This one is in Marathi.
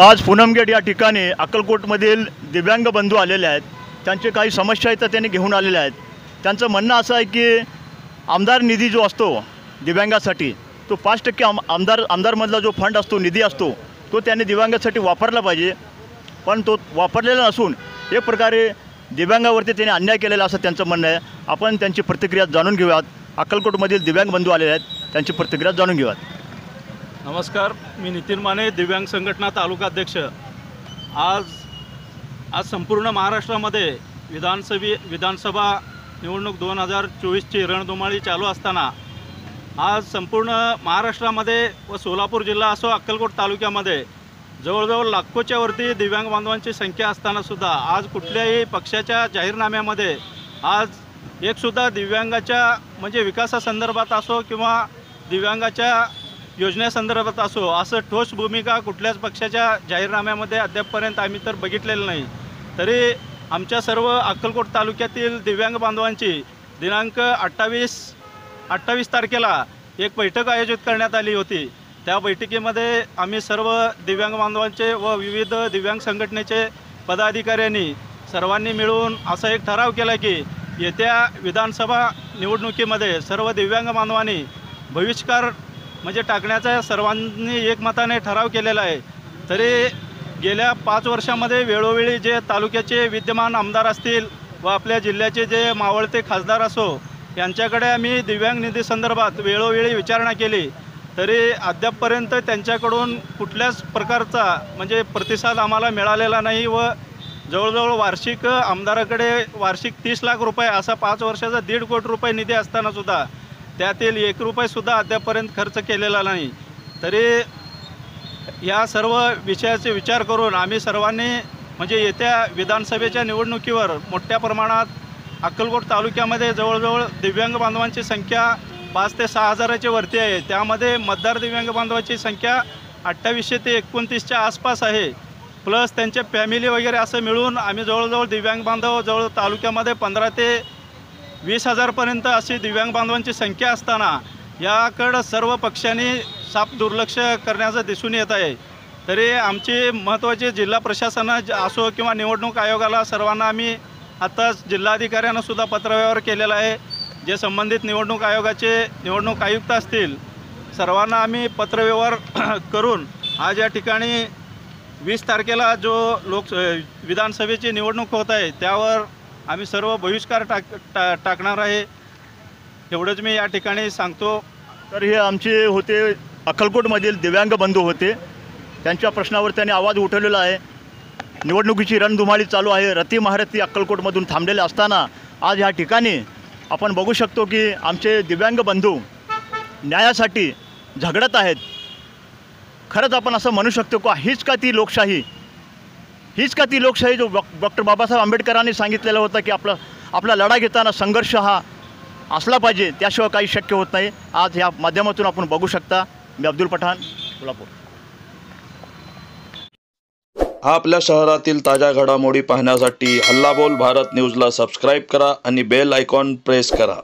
आज पूनमगेट या ठिकाणी अक्कलकोटमधील दिव्यांग बंधू आलेले आहेत। त्यांचे काही समस्या आहेत त्यांनी घेऊन आलेले आहेत। त्यांचं म्हणणं असं आहे की आमदार निधी जो असतो दिव्यांगासाठी तो 5% आमदारमधला जो फंड असतो निधी असतो तो त्यांनी दिव्यांगासाठी वापरला पाहिजे, पण तो वापरलेला नसून एक प्रकारे दिव्यांगावरती त्यांनी अन्याय केलेला असं त्यांचं म्हणणं आहे। आपण त्यांची प्रतिक्रिया जाणून घेऊयात। अक्कलकोटमधील दिव्यांग बंधू आलेले आहेत, त्यांची प्रतिक्रिया जाणून घेऊयात। नमस्कार, मी नितीन माने, दिव्यांग संघटना तालुका अध्यक्ष। आज संपूर्ण महाराष्ट्रामध्ये विधानसभा निवडणूक 2024ची रणधुमाळी चालू असताना आज संपूर्ण महाराष्ट्रामध्ये व सोलापूर जिल्हा असो अक्कलकोट तालुक्यामध्ये जवळजवळ लाखोच्या वरती दिव्यांग बांधवांची संख्या असतानासुद्धा आज कुठल्याही पक्षाच्या जाहीरनाम्यामध्ये आज एकसुद्धा दिव्यांगाच्या म्हणजे विकासासंदर्भात असो किंवा दिव्यांगाच्या योजनेसंदर्भात असो असं ठोस भूमिका कुठल्याच पक्षाच्या जाहीरनाम्यामध्ये अद्यापपर्यंत आम्ही तर बघितलेलं नाही। तरी आमच्या सर्व अक्कलकोट तालुक्यातील दिव्यांग बांधवांची दिनांक 28 तारखेला एक बैठक आयोजित करण्यात आली होती। त्या बैठकीमध्ये आम्ही सर्व दिव्यांग बांधवांचे व विविध दिव्यांग संघटनेचे पदाधिकाऱ्यांनी सर्वांनी मिळून असा एक ठराव केला की येत्या विधानसभा निवडणुकीमध्ये सर्व दिव्यांग बांधवांनी बहिष्कार म्हणजे टाकण्याचा सर्वांनी एकमताने ठराव केलेला आहे। तरी गेल्या 5 वर्षामध्ये वेळोवेळी जे तालुक्याचे विद्यमान आमदार असतील व आपल्या जिल्ह्याचे जे मावळते खासदार असो यांच्याकडे आम्ही दिव्यांग निधी संदर्भात वेळोवेळी विचारणा केली, तरी अद्यापपर्यंत त्यांच्याकडून कुठल्याच प्रकारचा म्हणजे प्रतिसाद आम्हाला मिळालेला नाही व जवळजवळ वार्षिक आमदाराकडे वार्षिक 30 लाख रुपये असा 5 वर्षाचा 1.5 कोटी रुपये निधी असतानासुद्धा त्यातील 1 रुपयासुद्धा अद्यापपर्यंत खर्च केलेला नाही। तरी या सर्व विषयाचे विचार करून आम्ही सर्वांनी म्हणजे येत्या विधानसभेच्या निवडणुकीवर मोठ्या प्रमाणात अक्कलकोट तालुक्यामध्ये जवळजवळ दिव्यांग बांधवांची संख्या 5 ते 6 हजाराच्या वरती आहे। त्यामध्ये मतदार दिव्यांग बांधवांची संख्या 2800 ते 29च्या आसपास आहे, प्लस त्यांचे फॅमिली वगैरे असं मिळून आम्ही जवळजवळ दिव्यांग बांधव जवळ तालुक्यामध्ये 15 ते 20 हजारपर्यंत अशी दिव्यांग बांधवांची संख्या असताना याकडं सर्व पक्षांनी साफ दुर्लक्ष करण्याचं दिसून येत आहे। तरी आमची महत्त्वाची जिल्हा प्रशासनानं असो किंवा निवडणूक आयोगाला सर्वांना आम्ही आत्ताच जिल्हाधिकाऱ्यांना सुद्धा पत्रव्यवहार केलेला आहे। जे संबंधित निवडणूक आयोगाचे निवडणूक आयुक्त असतील सर्वांना आम्ही पत्रव्यवहार करून आज या ठिकाणी 20 तारखेला जो विधानसभेची निवडणूक होत आहे त्यावर आम्ही सर्व बहिष्कार टाकणार आहे, एवढंच मी या ठिकाणी सांगतो। तर हे आमचे होते अक्कलकोटमधील दिव्यांग बंधू होते, त्यांच्या प्रश्नावर त्यांनी आवाज उठवलेला आहे। निवडणुकीची रणधुमाळी चालू आहे, रती महारथी अक्कलकोटमधून थांबलेले असताना आज ह्या ठिकाणी आपण बघू शकतो की आमचे दिव्यांग बंधू न्यायासाठी झगडत आहेत। खरंच आपण असं म्हणू शकतो की हीच का ती लोकशाही जो डॉक्टर बाबासाहेब आंबेडकरांनी सांगितलेलं होतं की आपला लढा घेताना संघर्ष हा असला पाहिजे, त्याशिवाय काही शक्य होत नाही। आज ह्या माध्यमातून आपण बघू शकता। मी अब्दुल पठाण, सोलापूर। आपल्या शहरातील ताज्या घडामोडी पाहण्यासाठी हल्ला बोल भारत न्यूजला सबस्क्राईब करा आणि बेल आयकॉन प्रेस करा।